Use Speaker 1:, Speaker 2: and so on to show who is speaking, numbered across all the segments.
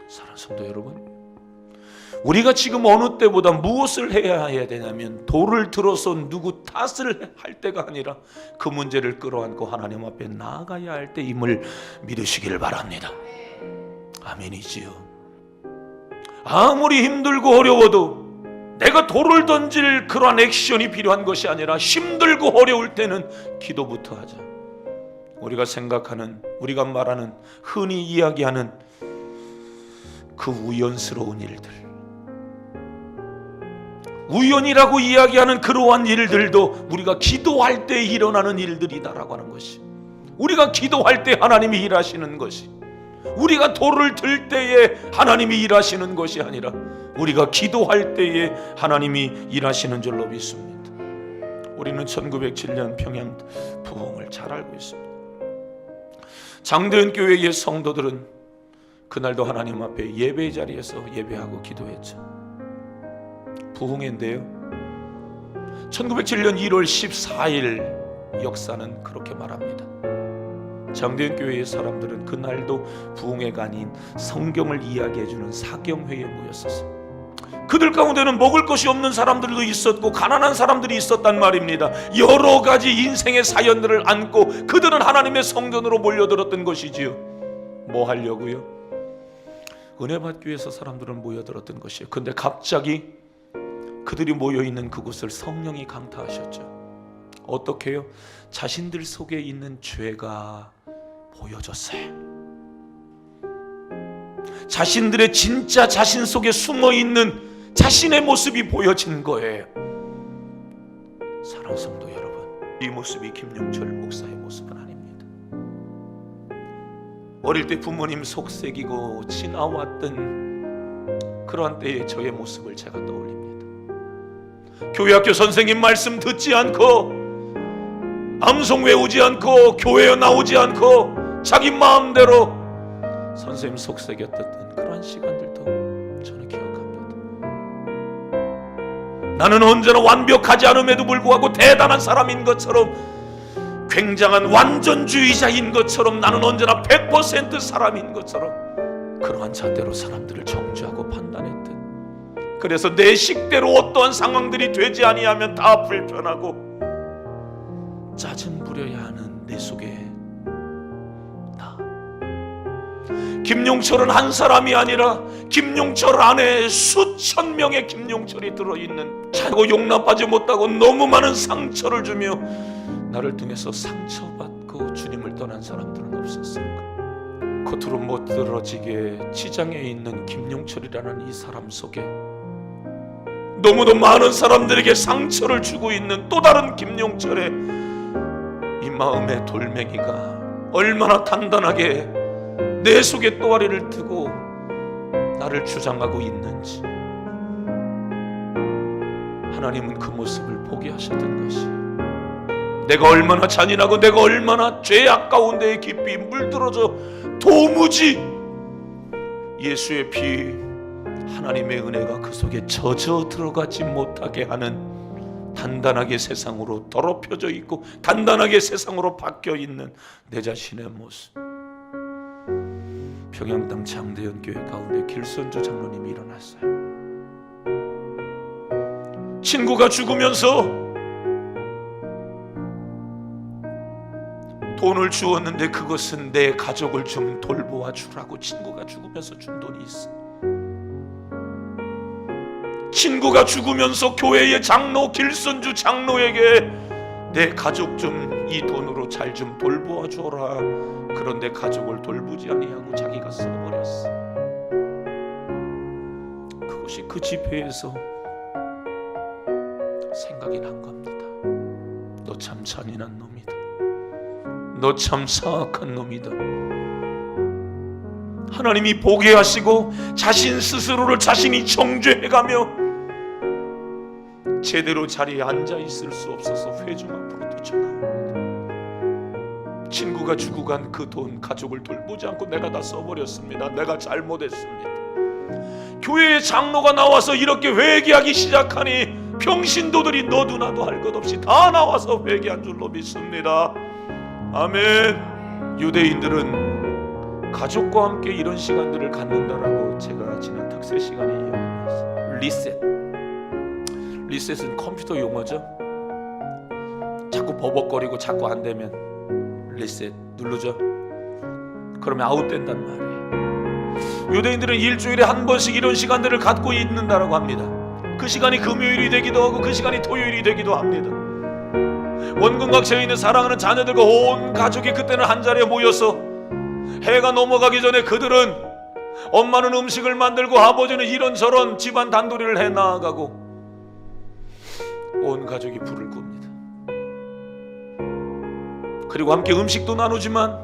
Speaker 1: 사랑하는 성도 여러분, 우리가 지금 어느 때보다 무엇을 해야 되냐면 돌을 들어서 누구 탓을 할 때가 아니라 그 문제를 끌어안고 하나님 앞에 나아가야 할 때임을 믿으시기를 바랍니다. 아멘이지요. 아무리 힘들고 어려워도 내가 돌을 던질 그러한 액션이 필요한 것이 아니라 힘들고 어려울 때는 기도부터 하자. 우리가 생각하는, 우리가 말하는, 흔히 이야기하는 그 우연스러운 일들, 우연이라고 이야기하는 그러한 일들도 우리가 기도할 때 일어나는 일들이다라고 하는 것이, 우리가 기도할 때 하나님이 일하시는 것이, 우리가 돌을 들 때에 하나님이 일하시는 것이 아니라 우리가 기도할 때에 하나님이 일하시는 줄로 믿습니다. 우리는 1907년 평양 부흥을 잘 알고 있습니다. 장대현 교회의 성도들은 그날도 하나님 앞에 예배 자리에서 예배하고 기도했죠. 부흥회인데요, 1907년 1월 14일 역사는 그렇게 말합니다. 장대현 교회의 사람들은 그날도 부흥회가 아닌 성경을 이야기해주는 사경회에 모였었어요. 그들 가운데는 먹을 것이 없는 사람들도 있었고 가난한 사람들이 있었단 말입니다. 여러 가지 인생의 사연들을 안고 그들은 하나님의 성전으로 몰려들었던 것이지요. 뭐 하려고요? 은혜 받기 위해서 사람들은 모여들었던 것이에요. 근데 갑자기 그들이 모여있는 그곳을 성령이 강타하셨죠. 어떻게 해요? 자신들 속에 있는 죄가 보여졌어요. 자신들의 진짜 자신 속에 숨어있는 자신의 모습이 보여진 거예요. 사랑하는 성도 여러분, 이 모습이 김용철 목사의 모습은 아닙니다. 어릴 때 부모님 속색이고 지나왔던 그러한 때의 저의 모습을 제가 떠올립니다. 교회학교 선생님 말씀 듣지 않고, 암송 외우지 않고, 교회에 나오지 않고 자기 마음대로 선생님 속삭였던 그런 시간들도 저는 기억합니다. 나는 언제나 완벽하지 않음에도 불구하고 대단한 사람인 것처럼, 굉장한 완전주의자인 것처럼, 나는 언제나 100% 사람인 것처럼 그러한 잣대로 사람들을 정죄하고 판단했던, 그래서 내 식대로 어떠한 상황들이 되지 아니하면 다 불편하고 짜증 부려야 하는 내 속에 나, 김용철은 한 사람이 아니라 김용철 안에 수천 명의 김용철이 들어있는, 자고 용납하지 못하고 너무 많은 상처를 주며 나를 통해서 상처받고 주님을 떠난 사람들은 없었을까? 겉으로 못 들어지게 지장에 있는 김용철이라는 이 사람 속에 너무도 많은 사람들에게 상처를 주고 있는 또 다른 김용철의 이 마음의 돌멩이가 얼마나 단단하게 내 속에 또아리를 트고 나를 주장하고 있는지, 하나님은 그 모습을 보게 하셨던 것이, 내가 얼마나 잔인하고 내가 얼마나 죄악 가운데에 깊이 물들어져 도무지 예수의 피, 하나님의 은혜가 그 속에 젖어 들어가지 못하게 하는, 단단하게 세상으로 더럽혀져 있고 단단하게 세상으로 바뀌어 있는 내 자신의 모습. 평양당 장대현 교회 가운데 길선주 장로님이 일어났어요. 친구가 죽으면서 돈을 주었는데 그것은 내 가족을 좀 돌보아 주라고 친구가 죽으면서 준 돈이 있어. 친구가 죽으면서 교회의 장로 길선주 장로에게 내 가족 좀 이 돈으로 잘 좀 돌보아 줘라. 그런데 가족을 돌보지 아니하고 자기가 써버렸어. 그것이 그 집회에서 생각이 난 겁니다. 너 참 잔인한 놈이다. 너 참 사악한 놈이다. 하나님이 보게 하시고 자신 스스로를 자신이 정죄해가며 제대로 자리에 앉아있을 수 없어서 회중 앞으로 뛰쳐나옵니다. 친구가 주고 간 그 돈, 가족을 돌보지 않고 내가 다 써버렸습니다. 내가 잘못했습니다. 교회의 장로가 나와서 이렇게 회개하기 시작하니 평신도들이 너도 나도 할 것 없이 다 나와서 회개한 줄로 믿습니다. 아멘. 유대인들은 가족과 함께 이런 시간들을 갖는다라고 제가 지난 특세 시간에 이야기했어요. 리셋은 컴퓨터 용어죠. 자꾸 버벅거리고 자꾸 안 되면 리셋 누르죠. 그러면 아웃된단 말이에요. 유대인들은 일주일에 한 번씩 이런 시간들을 갖고 있는다라고 합니다. 그 시간이 금요일이 되기도 하고 그 시간이 토요일이 되기도 합니다. 원근각체에 있는 사랑하는 자녀들과 온 가족이 그때는 한자리에 모여서 해가 넘어가기 전에 그들은 엄마는 음식을 만들고 아버지는 이런저런 집안 단돌이를 해나가고 온 가족이 불을 끕니다. 그리고 함께 음식도 나누지만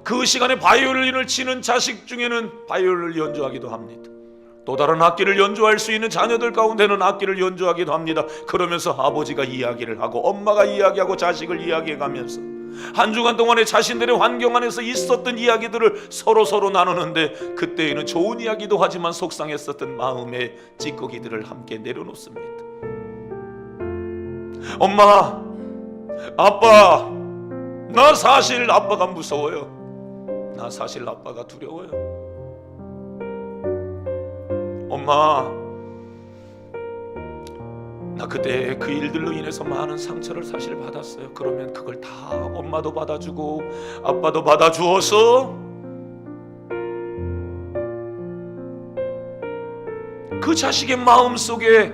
Speaker 1: 그 시간에 바이올린을 치는 자식 중에는 바이올린을 연주하기도 합니다. 또 다른 악기를 연주할 수 있는 자녀들 가운데는 악기를 연주하기도 합니다. 그러면서 아버지가 이야기를 하고 엄마가 이야기하고 자식을 이야기해가면서 한 주간 동안에 자신들의 환경 안에서 있었던 이야기들을 서로 나누는데 그때에는 좋은 이야기도 하지만 속상했었던 마음의 찌꺼기들을 함께 내려놓습니다. 엄마, 아빠, 나 사실 아빠가 무서워요. 나 사실 아빠가 두려워요. 엄마, 나 그때 그 일들로 인해서 많은 상처를 사실 받았어요. 그러면 그걸 다 엄마도 받아주고 아빠도 받아주어서 그 자식의 마음속에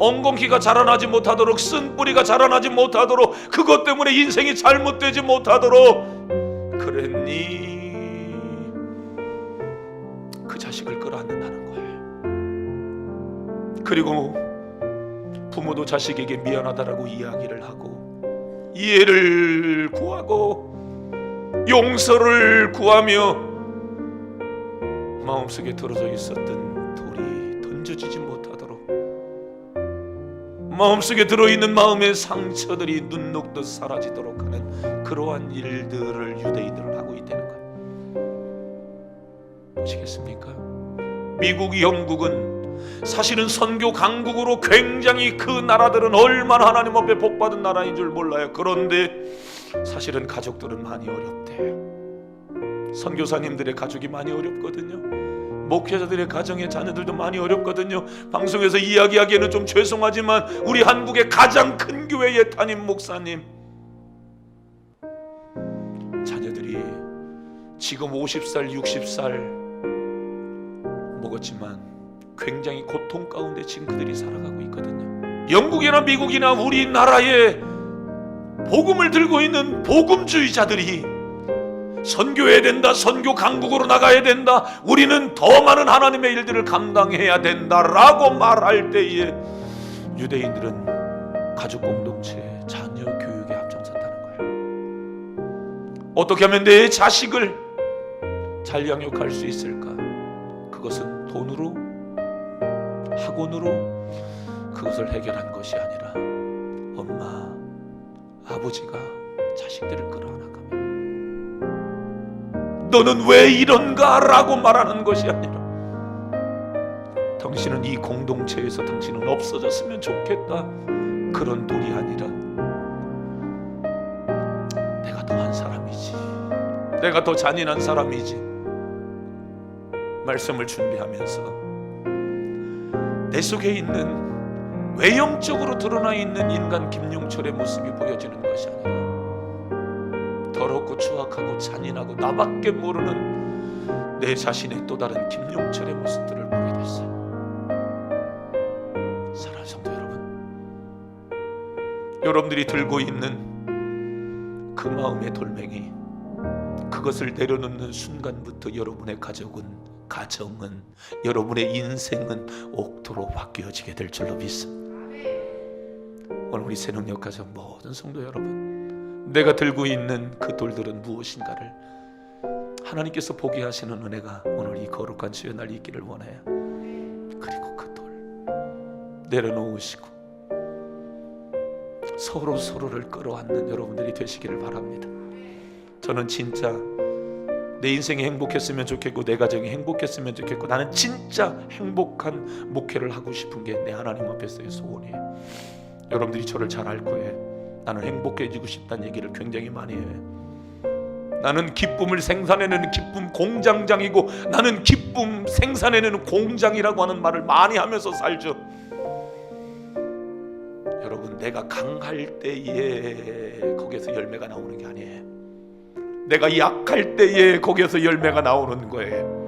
Speaker 1: 엉겅퀴가 자라나지 못하도록, 쓴뿌리가 자라나지 못하도록, 그것 때문에 인생이 잘못되지 못하도록 그랬니? 그 자식을 끌어안는다는 거예요. 그리고 부모도 자식에게 미안하다라고 이야기를 하고 이해를 구하고 용서를 구하며 마음속에 들어져 있었던 돌이 던져지지 못하도록, 마음속에 들어있는 마음의 상처들이 눈 녹듯 사라지도록 하는 그러한 일들을 유대인들은 하고 있다는 거예요. 보시겠습니까? 미국, 영국은 사실은 선교 강국으로 굉장히 그 나라들은 얼마나 하나님 앞에 복받은 나라인 줄 몰라요. 그런데 사실은 가족들은 많이 어렵대요. 선교사님들의 가족이 많이 어렵거든요. 목회자들의 가정의 자녀들도 많이 어렵거든요. 방송에서 이야기하기에는 좀 죄송하지만 우리 한국의 가장 큰 교회의 담임 목사님 자녀들이 지금 50살, 60살 먹었지만 굉장히 고통 가운데 지금 그들이 살아가고 있거든요. 영국이나 미국이나 우리나라에 복음을 들고 있는 복음주의자들이 선교해야 된다, 선교 강국으로 나가야 된다, 우리는 더 많은 하나님의 일들을 감당해야 된다라고 말할 때에 유대인들은 가족 공동체, 자녀 교육에 앞장선다는 거예요. 어떻게 하면 내 자식을 잘 양육할 수 있을까? 그것은 돈으로, 학원으로 그것을 해결한 것이 아니라 엄마, 아버지가 자식들을 끌어안아가며 너는 왜 이런가? 라고 말하는 것이 아니라 당신은 이 공동체에서 당신은 없어졌으면 좋겠다, 그런 돌이 아니라 내가 더한 사람이지, 내가 더 잔인한 사람이지. 말씀을 준비하면서 내 속에 있는 외형적으로 드러나 있는 인간 김용철의 모습이 보여지는 것이 아니라 더럽고 추악하고 잔인하고 나밖에 모르는 내 자신의 또 다른 김용철의 모습들을 보게 됐어요. 사랑하는 성도 여러분, 여러분들이 들고 있는 그 마음의 돌멩이, 그것을 내려놓는 순간부터 여러분의 가정은 여러분의 인생은 옥토로 바뀌어지게 될 줄로 믿습니다. 오늘 우리 새능력 가정 모든 성도 여러분, 내가 들고 있는 그 돌들은 무엇인가를 하나님께서 보게 하시는 은혜가 오늘 이 거룩한 주의 날 있기를 원해요. 그리고 그 돌 내려놓으시고 서로를 끌어안는 여러분들이 되시기를 바랍니다. 저는 진짜 내 인생이 행복했으면 좋겠고 내 가정이 행복했으면 좋겠고 나는 진짜 행복한 목회를 하고 싶은 게 내 하나님 앞에서의 소원이에요. 여러분들이 저를 잘 알 거예요. 나는 행복해지고 싶다는 얘기를 굉장히 많이 해요. 나는 기쁨을 생산해내는 기쁨 공장장이고 나는 기쁨 생산해내는 공장이라고 하는 말을 많이 하면서 살죠. 여러분, 내가 강할 때에 거기에서 열매가 나오는 게 아니에요. 내가 약할 때에 거기에서 열매가 나오는 거예요.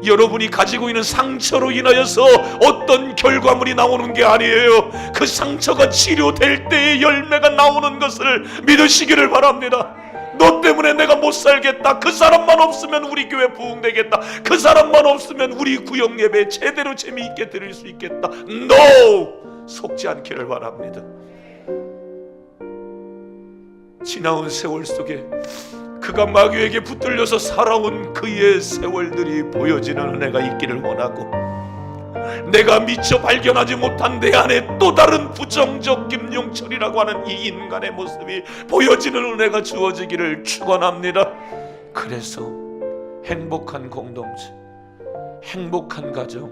Speaker 1: 여러분이 가지고 있는 상처로 인하여서 어떤 결과물이 나오는 게 아니에요. 그 상처가 치료될 때에 열매가 나오는 것을 믿으시기를 바랍니다. 너 때문에 내가 못 살겠다, 그 사람만 없으면 우리 교회 부흥되겠다, 그 사람만 없으면 우리 구역 예배 제대로 재미있게 드릴 수 있겠다. No! 속지 않기를 바랍니다. 지나온 세월 속에 그가 마귀에게 붙들려서 살아온 그의 세월들이 보여지는 은혜가 있기를 원하고, 내가 미처 발견하지 못한 내 안에 또 다른 부정적 김용철이라고 하는 이 인간의 모습이 보여지는 은혜가 주어지기를 축원합니다. 그래서 행복한 공동체, 행복한 가정,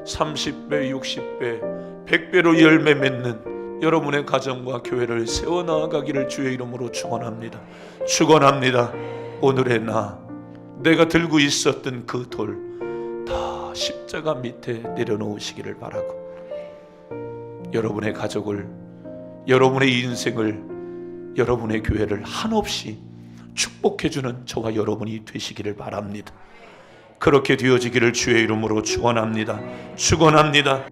Speaker 1: 30배, 60배, 100배로 열매 맺는 여러분의 가정과 교회를 세워나가기를 주의 이름으로 축원합니다. 축원합니다. 오늘의 나, 내가 들고 있었던 그 돌 다 십자가 밑에 내려놓으시기를 바라고, 여러분의 가족을, 여러분의 인생을, 여러분의 교회를 한없이 축복해주는 저와 여러분이 되시기를 바랍니다. 그렇게 되어지기를 주의 이름으로 축원합니다. 축원합니다.